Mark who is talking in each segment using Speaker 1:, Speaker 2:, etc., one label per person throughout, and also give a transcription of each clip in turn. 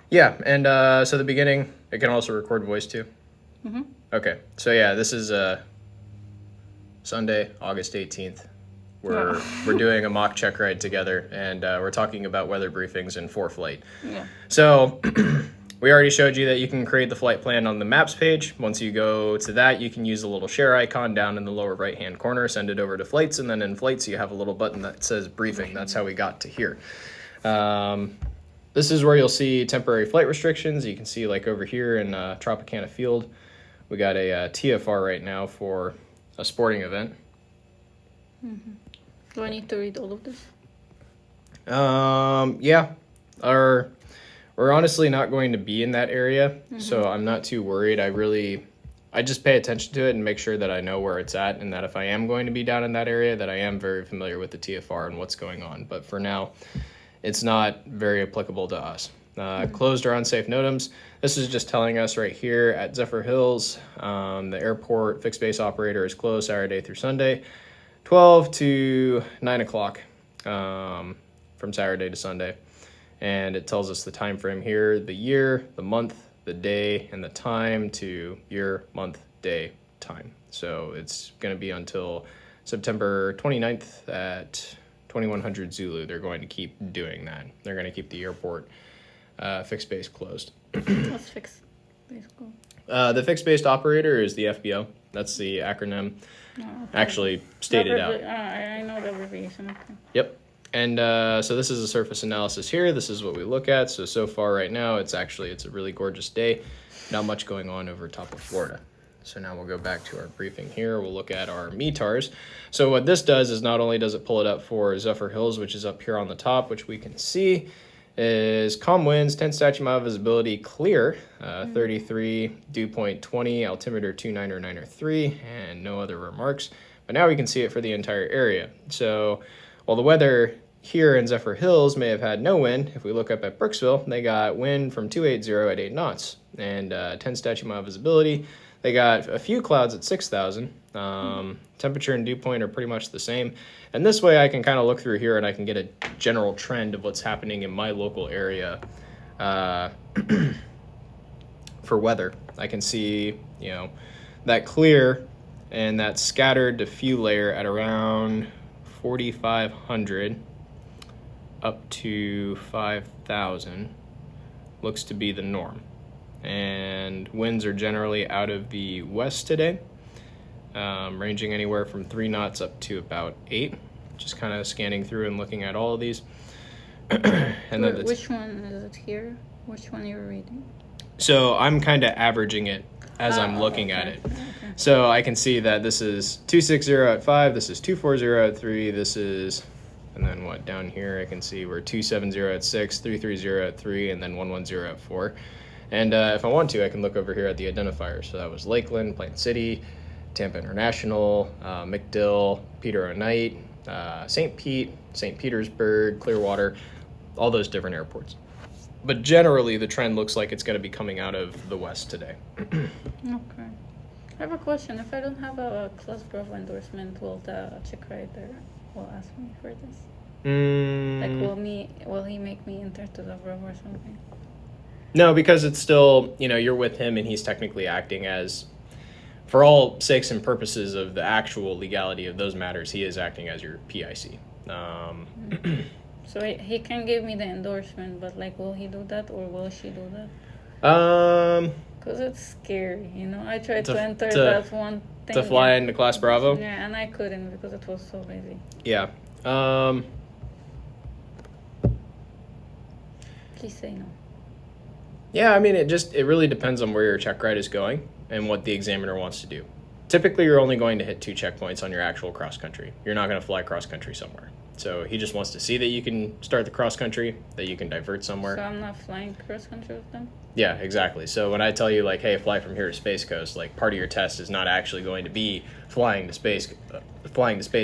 Speaker 1: Yeah, and so the beginning, it can also record voice too?
Speaker 2: Mm-hmm.
Speaker 1: Okay, so yeah, this is Sunday, August 18th. We're doing a mock check ride together, and we're talking about weather briefings and for flight.
Speaker 2: Yeah.
Speaker 1: So we already showed you that you can create the flight plan on the maps page. Once you go to that, you can use the little share icon down in the lower right-hand corner, send it over to flights, and then in flights you have a little button that says briefing. That's how we got to here. This is where you'll see temporary flight restrictions. You can see like over here in Tropicana Field, we got a TFR right now for a sporting event.
Speaker 2: Mm-hmm. Do I need to read all of this?
Speaker 1: Yeah. We're honestly not going to be in that area, so I'm not too worried. I just pay attention to it and make sure that I know where it's at, and that if I am going to be down in that area, that I am very familiar with the TFR and what's going on. But for now, it's not very applicable to us. Closed or unsafe NOTAMs. This is just telling us right here at Zephyr Hills, the airport fixed base operator is closed Saturday through Sunday, 12 to 9 o'clock from Saturday to Sunday. And it tells us the time frame here, the year, the month, the day, and the time to year, month, day, time. So it's going to be until September 29th at 2100 Zulu. They're going to keep doing that. They're going to keep the airport fixed base closed.
Speaker 2: What's fixed base called?
Speaker 1: The fixed based operator is the FBO. That's the acronym actually stated out.
Speaker 2: I know the abbreviation. Okay.
Speaker 1: Yep. And so this is a surface analysis here. This is what we look at. So far right now, it's a really gorgeous day. Not much going on over top of Florida. So now we'll go back to our briefing here. We'll look at our METARs. So what this does is not only does it pull it up for Zephyr Hills, which is up here on the top, which we can see, is calm winds, 10 statute mile visibility, clear, 33, dew point 20, altimeter 29903, and no other remarks. But now we can see it for the entire area. So while the weather here in Zephyr Hills may have had no wind, if we look up at Brooksville, they got wind from 280 at 8 knots and 10 statute mile visibility. They got a few clouds at 6,000. Temperature and dew point are pretty much the same. And this way I can kind of look through here and I can get a general trend of what's happening in my local area for weather. I can see, that clear and that scattered to few layer at around 4,500 up to 5,000 looks to be the norm. And winds are generally out of the west today, ranging anywhere from 3 knots up to about 8. Just kind of scanning through and looking at all of these. And then
Speaker 2: which one is it here? Which one you're reading?
Speaker 1: So I'm kind of averaging it as I'm looking at it.
Speaker 2: Okay.
Speaker 1: So I can see that this is 260 at 5, this is 240 at 3, this is, and then what, down here I can see we're 270 at 6, 330 at 3, and then 110 at 4. And if I want to, I can look over here at the identifiers. So that was Lakeland, Plant City, Tampa International, McDill, Peter O'Knight, St. Pete, St. Petersburg, Clearwater, all those different airports. But generally, the trend looks like it's going to be coming out of the west today.
Speaker 2: Okay. I have a question. If I don't have a Class Bravo endorsement, will the check rider will ask me for this? Like, will he make me enter to the Bravo or something?
Speaker 1: No, because it's still, you're with him and he's technically acting as, for all sakes and purposes of the actual legality of those matters, he is acting as your PIC.
Speaker 2: So he can give me the endorsement, but like, will he do that or will she do that? Because it's scary, I tried to enter that one thing.
Speaker 1: To fly into Class Bravo?
Speaker 2: Yeah, and I couldn't because it was so busy.
Speaker 1: Yeah.
Speaker 2: Please say no.
Speaker 1: Yeah, I mean, it really depends on where your check ride is going and what the examiner wants to do. Typically, you're only going to hit 2 checkpoints on your actual cross country. You're not going to fly cross country somewhere. So he just wants to see that you can start the cross country, that you can divert somewhere.
Speaker 2: So I'm not flying cross country with them?
Speaker 1: Yeah, exactly. So when I tell you, like, hey, fly from here to Space Coast, like, part of your test is not actually going to be flying to Space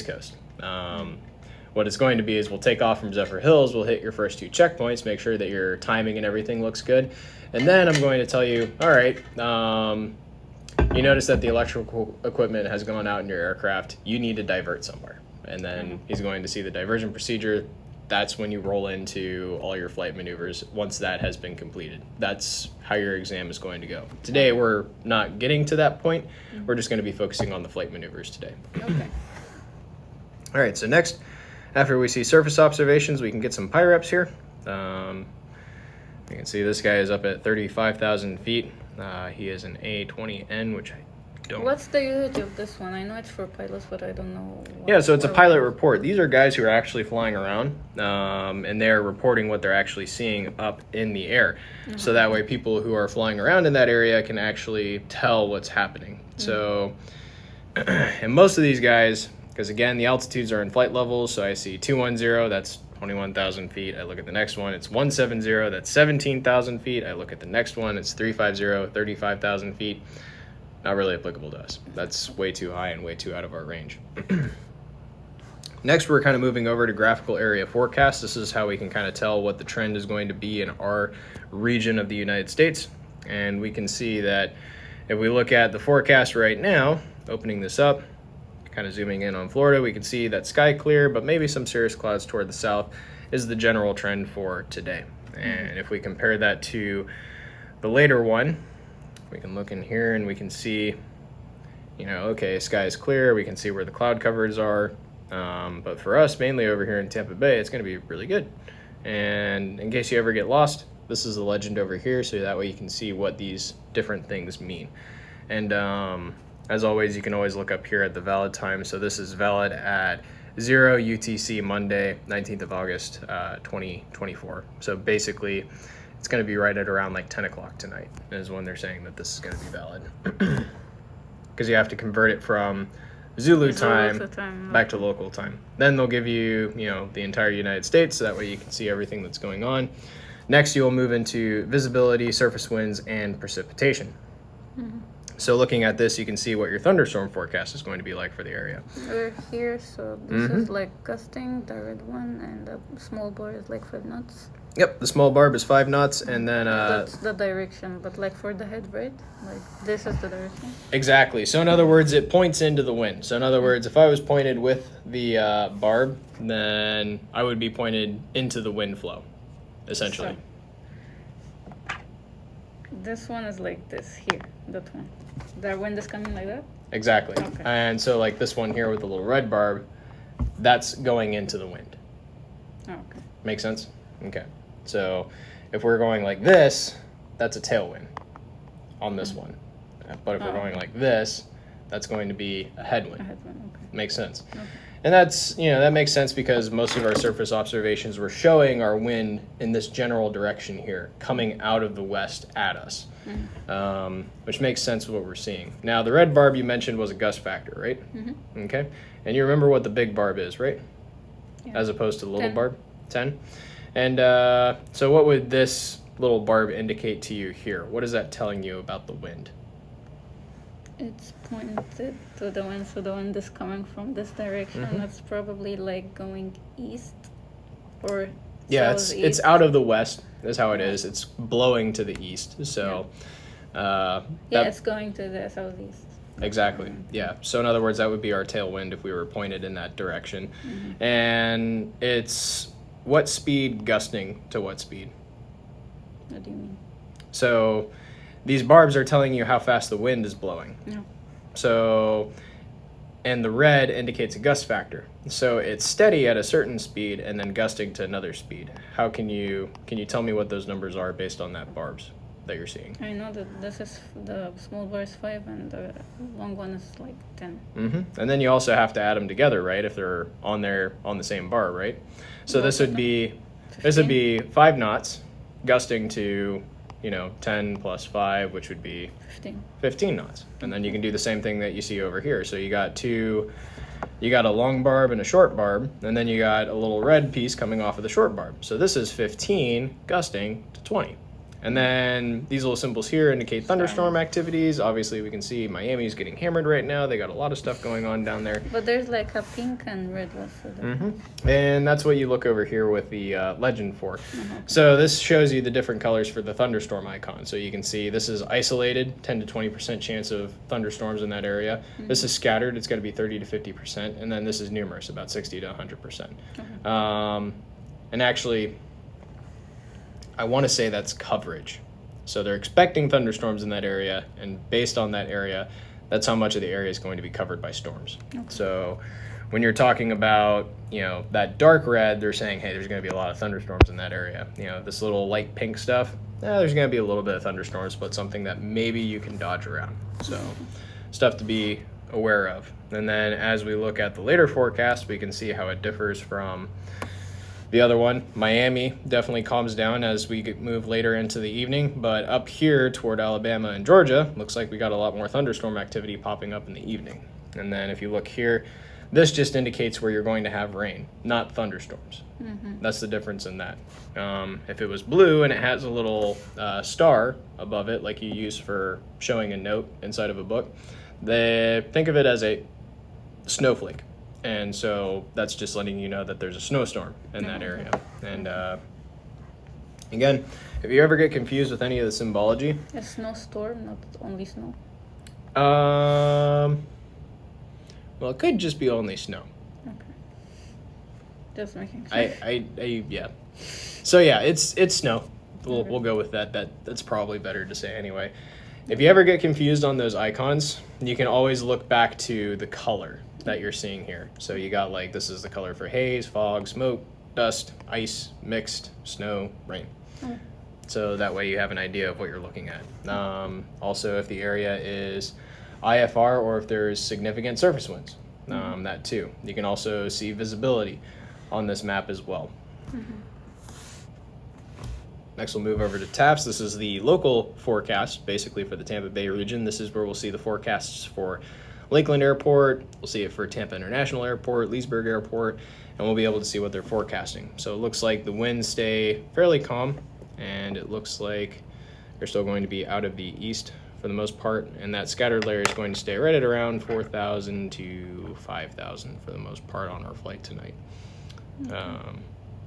Speaker 1: Coast. What it's going to be is we'll take off from Zephyr Hills, we'll hit your first 2 checkpoints, make sure that your timing and everything looks good. And then I'm going to tell you, all right, you notice that the electrical equipment has gone out in your aircraft. You need to divert somewhere. And then he's going to see the diversion procedure, that's when you roll into all your flight maneuvers once that has been completed. That's how your exam is going to go. Today, we're not getting to that point. We're just going to be focusing on the flight maneuvers today.
Speaker 2: Okay.
Speaker 1: All right, so next, after we see surface observations, we can get some PIREPs here. You can see this guy is up at 35,000 feet. He is an A20N, which I don't...
Speaker 2: What's the usage of this one? I know it's for pilots, but I don't know.
Speaker 1: Yeah, so it's a pilot report. These are guys who are actually flying around, and they're reporting what they're actually seeing up in the air. So that way people who are flying around in that area can actually tell what's happening. So, and most of these guys, because again, the altitudes are in flight levels, so I see 210, that's 21,000 feet. I look at the next one, it's 170, that's 17,000 feet. I look at the next one, it's 350, 35,000 feet. Not really applicable to us. That's way too high and way too out of our range. Next, we're kind of moving over to graphical area forecast. This is how we can kind of tell what the trend is going to be in our region of the United States. And we can see that if we look at the forecast right now, opening this up, kind of zooming in on Florida, we can see that sky clear, but maybe some cirrus clouds toward the south is the general trend for today. And if we compare that to the later one, we can look in here and we can see, you know, okay, sky is clear. We can see where the cloud covers are. But for us, mainly over here in Tampa Bay, it's going to be really good. And in case you ever get lost, this is the legend over here, so that way you can see what these different things mean. And as always, you can always look up here at the valid time. So this is valid at 0 UTC Monday, 19th of August, 2024. So basically, it's going to be right at around like 10 o'clock tonight is when they're saying that this is going to be valid. Because you have to convert it from Zulu time back to local time. Then they'll give you, you know, the entire United States, so that way you can see everything that's going on. Next, you'll move into visibility, surface winds, and precipitation. So looking at this, you can see what your thunderstorm forecast is going to be like for the area.
Speaker 2: We're here, so this is like gusting, the red one, and the small bar is like 5 knots.
Speaker 1: Yep, the small barb is 5 knots, and then...
Speaker 2: that's the direction, but like for the head, right? Like this is the direction?
Speaker 1: Exactly. So in other words, it points into the wind. So in other words, if I was pointed with the barb, then I would be pointed into the wind flow, essentially.
Speaker 2: So, this one is like this here, that one. The wind is coming like that?
Speaker 1: Exactly.
Speaker 2: Okay.
Speaker 1: And so like this one here with the little red barb, that's going into the wind.
Speaker 2: Oh, okay.
Speaker 1: Make sense? Okay. So if we're going like this, that's a tailwind on this one. But if we're going like this, that's going to be a headwind.
Speaker 2: Okay.
Speaker 1: Makes sense.
Speaker 2: Okay.
Speaker 1: And that's, you know, that makes sense because most of our surface observations were showing our wind in this general direction here, coming out of the west at us, which makes sense with what we're seeing. Now, the red barb you mentioned was a gust factor, right? Okay. And you remember what the big barb is, right?
Speaker 2: Yeah.
Speaker 1: As opposed to the little
Speaker 2: 10.
Speaker 1: barb? 10. And so what would this little barb indicate to you here? What is that telling you about the wind?
Speaker 2: It's pointed to the wind, so the wind is coming from this direction. That's probably like going east or southeast.
Speaker 1: It's out of the west is how it is. It's blowing to the east. So
Speaker 2: it's going to the southeast.
Speaker 1: Exactly. Yeah. So in other words, that would be our tailwind if we were pointed in that direction. And it's what speed gusting to what speed?
Speaker 2: What do you mean?
Speaker 1: So these barbs are telling you how fast the wind is blowing.
Speaker 2: Yeah.
Speaker 1: So, and the red indicates a gust factor. So it's steady at a certain speed and then gusting to another speed. How can you tell me what those numbers are based on that barbs that you're seeing?
Speaker 2: I know that this is the small bar is 5 and the long one is like 10.
Speaker 1: And then you also have to add them together, right? If they're on the same bar, right? So this would be 5 knots gusting to, 10 plus 5, which would be 15 knots. And then you can do the same thing that you see over here. So you got a long barb and a short barb, and then you got a little red piece coming off of the short barb. So this is 15 gusting to 20. And then these little symbols here indicate thunderstorm activities. Obviously, we can see Miami's getting hammered right now. They got a lot of stuff going on down there.
Speaker 2: But there's like a pink and red one.
Speaker 1: And that's what you look over here with the legend for. So this shows you the different colors for the thunderstorm icon. So you can see this is isolated, 10 to 20% chance of thunderstorms in that area. This is scattered. It's going to be 30 to 50%. And then this is numerous, about 60 to 100%. and actually, I want to say that's coverage. So they're expecting thunderstorms in that area, and based on that area, that's how much of the area is going to be covered by storms. Okay. So when you're talking about, that dark red, they're saying, hey, there's going to be a lot of thunderstorms in that area. This little light pink stuff, there's going to be a little bit of thunderstorms, but something that maybe you can dodge around. So stuff to be aware of. And then as we look at the later forecast, we can see how it differs from the other one. Miami definitely calms down as we move later into the evening, but up here toward Alabama and Georgia, looks like we got a lot more thunderstorm activity popping up in the evening. And then if you look here, this just indicates where you're going to have rain, not thunderstorms. Mm-hmm. That's the difference in that. If it was blue and it has a little star above it, like you use for showing a note inside of a book, think of it as a snowflake. And so that's just letting you know that there's a snowstorm in that area. And again, if you ever get confused with any of the symbology.
Speaker 2: A snowstorm, not only snow?
Speaker 1: Well, it could just be only snow.
Speaker 2: Okay. Just making sure.
Speaker 1: Yeah. So yeah, it's snow. We'll go with that. That's probably better to say anyway. If you ever get confused on those icons, you can always look back to the color that you're seeing here. So you got this is the color for haze, fog, smoke, dust, ice, mixed, snow, rain. Oh. So that way you have an idea of what you're looking at. Also, if the area is IFR or if there's significant surface winds, that too. You can also see visibility on this map as well. Mm-hmm. Next, we'll move over to TAFs. This is the local forecast, basically for the Tampa Bay region. This is where we'll see the forecasts for Lakeland Airport. We'll see it for Tampa International Airport, Leesburg Airport, and we'll be able to see what they're forecasting. So it looks like the winds stay fairly calm, and it looks like they're still going to be out of the east for the most part, and that scattered layer is going to stay right at around 4,000 to 5,000 for the most part on our flight tonight. Okay.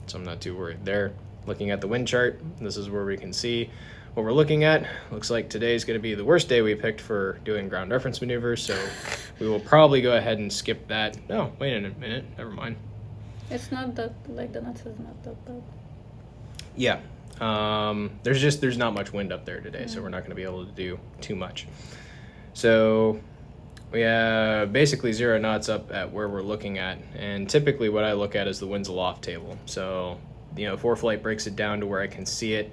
Speaker 1: So I'm not too worried there. Looking at the wind chart, this is where we can see what we're looking at. Looks like today's going to be the worst day we picked for doing ground reference maneuvers, so we will probably go ahead and skip that. No, wait a minute, never mind.
Speaker 2: It's not that, the nuts is not that bad.
Speaker 1: Yeah, there's not much wind up there today, so we're not going to be able to do too much. So we have basically 0 knots up at where we're looking at, and typically what I look at is the winds aloft table. So, ForeFlight breaks it down to where I can see it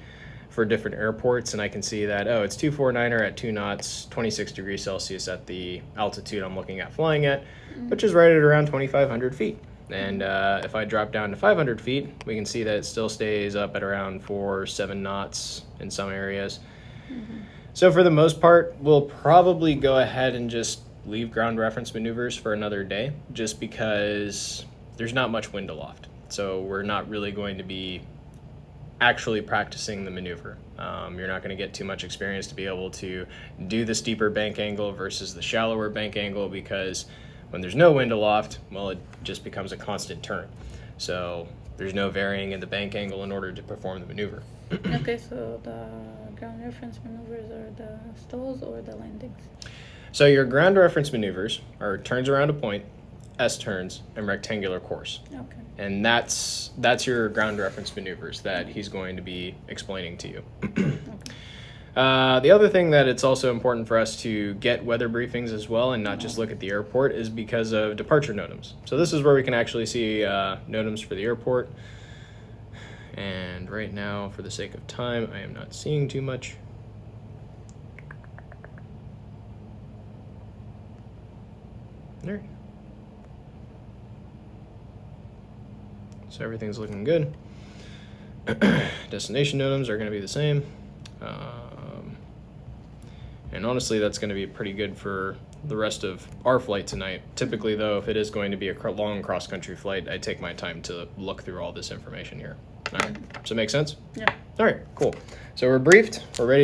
Speaker 1: for different airports, and I can see that, it's 249er at 2 knots, 26 degrees Celsius at the altitude I'm looking at flying at, which is right at around 2,500 feet. And if I drop down to 500 feet, we can see that it still stays up at around 7 knots in some areas. Mm-hmm. So for the most part, we'll probably go ahead and just leave ground reference maneuvers for another day, just because there's not much wind aloft. So we're not really going to be actually practicing the maneuver. You're not going to get too much experience to be able to do the steeper bank angle versus the shallower bank angle, because when there's no wind aloft, well, it just becomes a constant turn. So there's no varying in the bank angle in order to perform the maneuver.
Speaker 2: Okay, so the ground reference maneuvers are the stalls or the landings?
Speaker 1: So your ground reference maneuvers are turns around a point, S-turns, and rectangular course. Okay. And that's your ground reference maneuvers that he's going to be explaining to you. Okay. The other thing that it's also important for us to get weather briefings as well and not just look at the airport is because of departure NOTAMs. So this is where we can actually see NOTAMs for the airport. And right now, for the sake of time, I am not seeing too much. There. So everything's looking good. Destination NOTAMs are going to be the same. And honestly, that's going to be pretty good for the rest of our flight tonight. Typically, though, if it is going to be a long cross-country flight, I take my time to look through all this information here. All right. Does it make sense?
Speaker 2: Yeah.
Speaker 1: All right, cool. So we're briefed. We're ready to